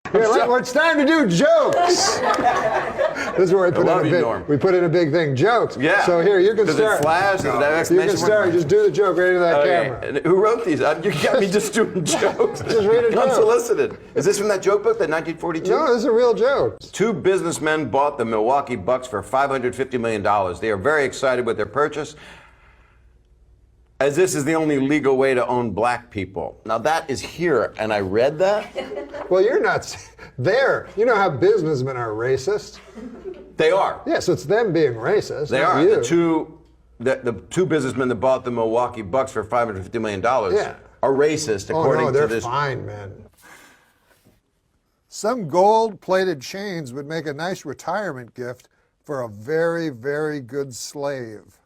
Here, it's time to do jokes. This is where we put in a big thing, jokes. Yeah. So here, you can Does start. It flash? Does it have you exclamation can start. mark? Just do the joke right into that camera. And who wrote these? You got me just doing jokes. Just read a joke. Unsolicited. Is this from that joke book, that 1942? No, this is a real joke. Two businessmen bought the Milwaukee Bucks for $550 million. They are very excited with their purchase, as this is the only legal way to own black people. Now that is here, and I read that. Well, you're not there. You know how businessmen are racist? They are. Yeah, so it's them being racist. They not are. You. The two businessmen that bought the Milwaukee Bucks for $550 million Yeah. are racist, according to this. they're fine, man. Some gold-plated chains would make a nice retirement gift for a very, very good slave.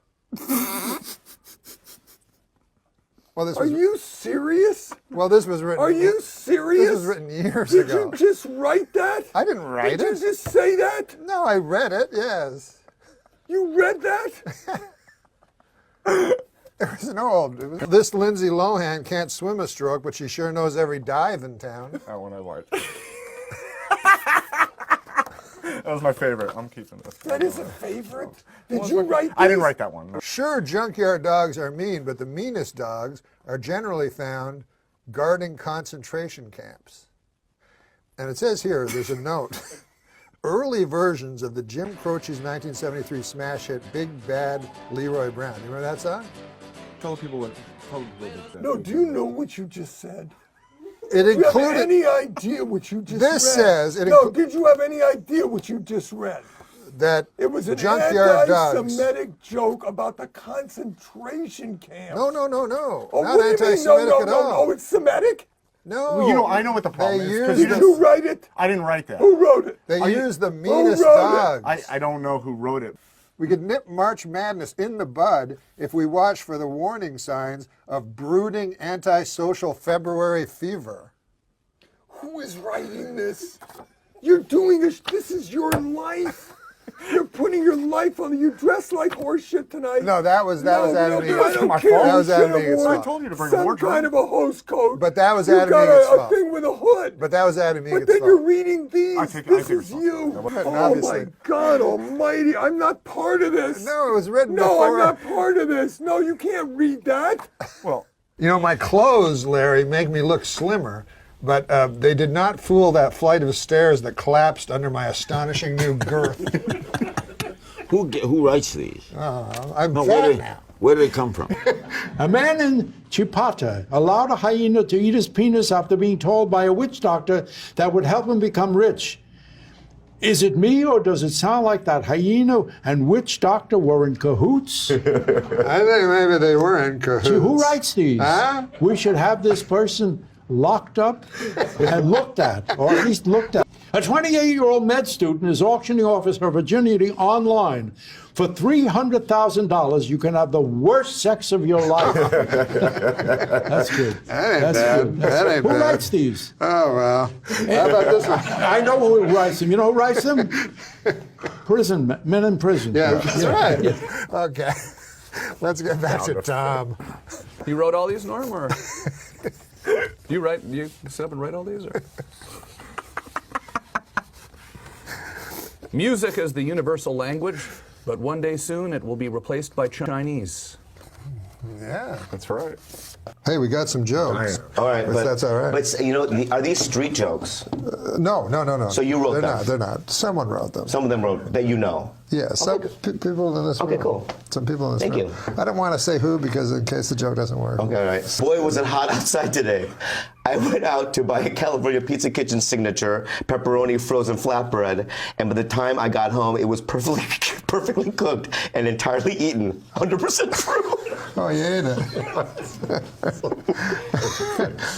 Well, Are you serious? Well, this was written. Are you serious? This was written years Did ago. you just write that? I didn't write Did it. you just say that? No, I read it. Yes. You read that? It was an old. This Lindsay Lohan can't swim a stroke, but she sure knows every dive in town. That one I liked. That was my favorite. I'm keeping this. That is a favorite? Did you write this? I didn't write that one. No. Sure, junkyard dogs are mean, but the meanest dogs are generally found guarding concentration camps. And it says here, there's a note. Early versions of the Jim Croce's 1973 smash hit Big Bad Leroy Brown. You remember that song? Tell people what. No, do you know what you just said? It Do you have included. any idea what you just This read? says it No, did you have any idea what you just read? that It was an junkyard dogs. anti-Semitic joke about the concentration camp. No. Oh, Not what do you mean? anti-Semitic No, at all. no, it's Semitic? No. Well, you know, I know what the problem They is. use 'cause Did you write it? I didn't write that. Who wrote it? They use the Who meanest wrote dogs. I don't know who wrote it. We could nip March Madness in the bud if we watch for the warning signs of brooding antisocial February fever. Who is writing this? You're doing this. This is your life. You're putting your life on it. You dress like horseshit tonight. No, that was Adam I Egan's don't fault. care. That was You Adam should have Egan's worn I fault. told you to bring a some wardrobe. kind of a hose coat. But that was you Adam got Egan's a fault. thing with a hood. But that was Adam Egan's But then fault. you're reading these. I This take is responsibility. you. And Oh obviously- my God Almighty! I'm not part of this. No, it was written No, before. I'm not part of this. No, you can't read that. Well, You know, my clothes, Larry, make me look slimmer, but they did not fool that flight of stairs that collapsed under my astonishing new girth. Who writes these? I'm No, fat now. where do they come from? A man in Chipata allowed a hyena to eat his penis after being told by a witch doctor that would help him become rich. Is it me, or does it sound like that hyena and witch doctor were in cahoots? I think maybe they were in cahoots. Who writes these? Huh? We should have this person locked up and looked at, or at least looked at. A 28-year-old med student is auctioning off her virginity online. For $300,000, you can have the worst sex of your life. That's good. That ain't That's bad. good. That ain't Who bad. writes these? Oh, well. How about this one? I know who writes them. You know who writes them? Prison, men in prison. Yeah, that's right. Okay. Let's get back to Tom. You wrote all these, Norm, or do you sit up and write all these? Or? Music is the universal language, but one day soon it will be replaced by Chinese. Yeah. that's right. Hey, we got some jokes. All right, But that's all right. But you know, are these street jokes? No. So you wrote they're them? Not, they're not. Someone wrote them. Some of them wrote that you know. Yeah, some people in this room. Okay, cool. Some people in this Thank room. you. I don't want to say who because in case the joke doesn't work. Okay, all right. Boy, was it hot outside today. I went out to buy a California Pizza Kitchen signature pepperoni frozen flatbread, and by the time I got home, it was perfectly cooked and entirely eaten. 100% true. Oh, you ate it.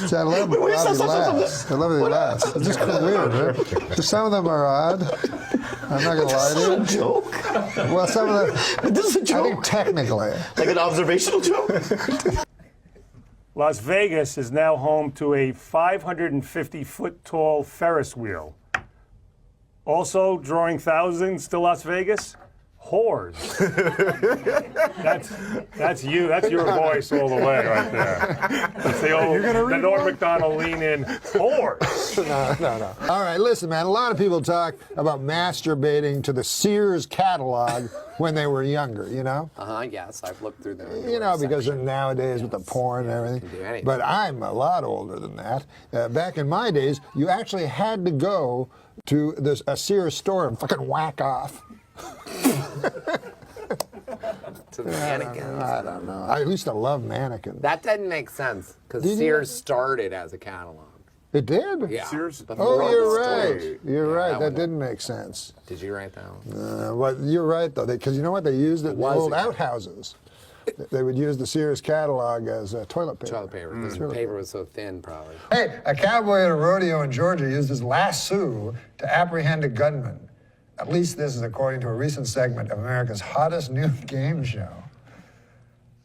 See, I love Wait, how stop, he laughs. I love how he laughs. It's just weird, right? Some of them are odd. I'm not going to lie This is to a you. joke. Well, some of them, But this is a I joke. think technically. Like an observational joke. Las Vegas is now home to a 550-foot tall Ferris wheel. Also drawing thousands to Las Vegas, whores. That's you. That's your voice all the way right there. That's the old, the Norm Macdonald lean in whores. No. All right, listen, man. A lot of people talk about masturbating to the Sears catalog when they were younger, you know? Yes, I've looked through them. You know, because nowadays with the porn and everything. do anything. But I'm a lot older than that. Back in my days, you actually had to go to a Sears store and fucking whack off. To the mannequins. I don't know. I used to love mannequins. That doesn't make sense because Did you? Sears started as a catalog. It did? Yeah. Sears? before Oh, the you're stores. right. You're Yeah, right. that That one. didn't make sense. Did you write that one? Well, you're right, though, because you know what? They used it in the was old a catalog. outhouses. They would use the Sears catalog as toilet paper. Toilet paper. Because the paper was so thin, probably. Hey, a cowboy at a rodeo in Georgia used his lasso to apprehend a gunman. At least this is according to a recent segment of America's hottest new game show.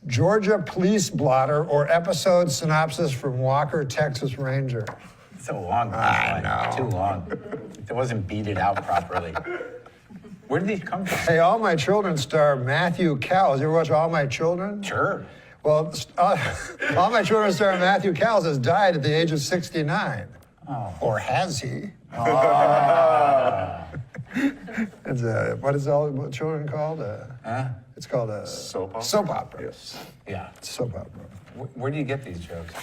Georgia Police Blotter or episode synopsis from Walker, Texas Ranger. It's so long. I know. Too long. It wasn't beaded out properly. Where did these come from? Hey, All My Children star Matthew Cowles. You ever watch All My Children? Sure. Well, All My Children star Matthew Cowles has died at the age of 69. Oh. Or has he? It's what is All My Children called? It's called a Soap opera? Soap opera. Yes. Yeah. Soap opera. Where do you get these jokes?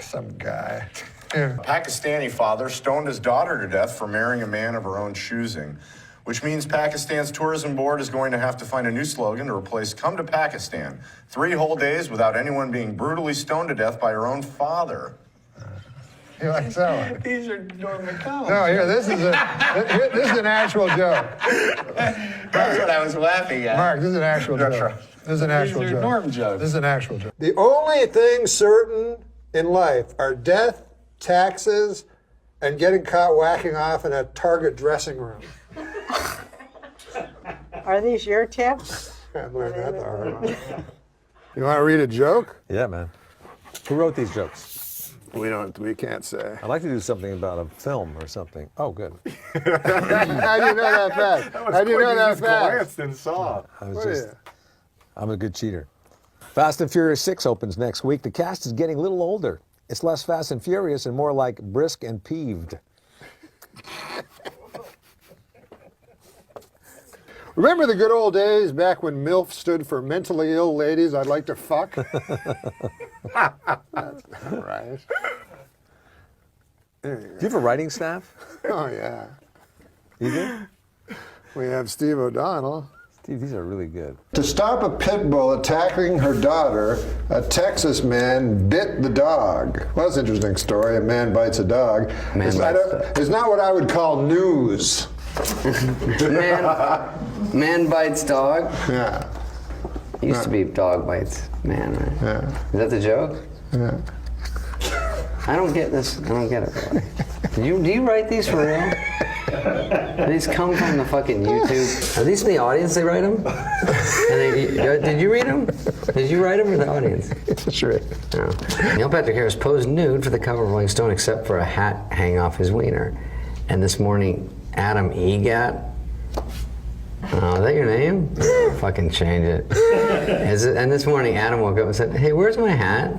Some guy. Here. Pakistani father stoned his daughter to death for marrying a man of her own choosing, which means Pakistan's tourism board is going to have to find a new slogan to replace "Come to Pakistan." 3 whole days without anyone being brutally stoned to death by her own father. You like that one? These are Norm Macdonald. No, here, this is an actual joke. That's what I was laughing at. Mark, this is an actual joke. This is an actual These are joke. Norm jokes. This is an actual joke. The only things certain in life are death, taxes, and getting caught whacking off in a Target dressing room. Are these your tips? I learned that the hard way. You want to read a joke? Yeah, man. Who wrote these jokes? We can't say. I'd like to do something about a film or something. Oh, good. How do you know that fact? How do you know that fact? glanced and saw. I'm a good cheater. Fast and Furious 6 opens next week. The cast is getting a little older. It's less fast and furious and more like brisk and peeved. Remember the good old days back when MILF stood for mentally ill ladies I'd like to fuck? That's not right. Do you have a writing staff? Oh, yeah. You do? We have Steve O'Donnell. Steve, these are really good. To stop a pit bull attacking her daughter, a Texas man bit the dog. Well, that's an interesting story. A man bites a dog. It's not what I would call news. Man bites dog? Yeah. Used to be dog bites man, right? Yeah. Is that the joke? Yeah. I don't get this. I don't get it, really. Do you write these for real? Do these come from the fucking YouTube? Are these in the audience? They write them? Did you read them? Did you write them or the audience? Sure. No. Neil Patrick Harris posed nude for the cover of Rolling Stone, except for a hat hanging off his wiener. And this morning, Adam Egat. Oh, is that your name? Fucking change it. Is it. And this morning, Adam woke up and said, "Hey, where's my hat?"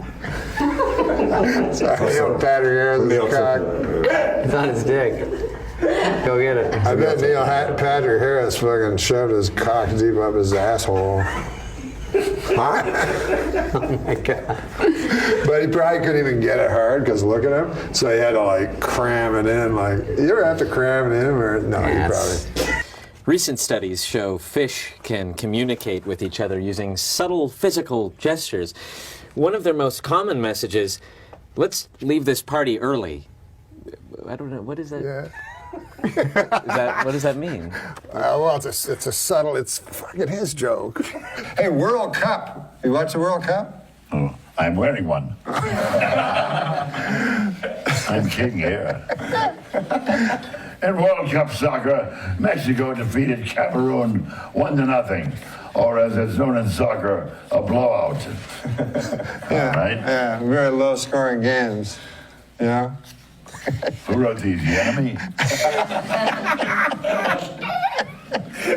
Sorry, Neil Patrick Harris' cock. It's on his dick. Go get it. I bet Neil Patrick Harris fucking shoved his cock deep up his asshole. Huh? Oh my God. But he probably couldn't even get it hard because look at him. So he had to like cram it in. Like, you ever have to cram it in? Or no, you probably. Recent studies show fish can communicate with each other using subtle physical gestures. One of their most common messages, "Let's leave this party early." I don't know, what is that? Yeah. What does that mean? Well, it's a subtle, it's fucking his joke. Hey, World Cup. You watch the World Cup? Oh, I'm wearing one. I'm king here. In World Cup soccer, Mexico defeated Cameroon 1-0, or as it's known in soccer, a blowout. Yeah, right? Yeah, very low scoring games. You know? Who wrote these? The enemy?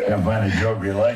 Can't find a joke we like.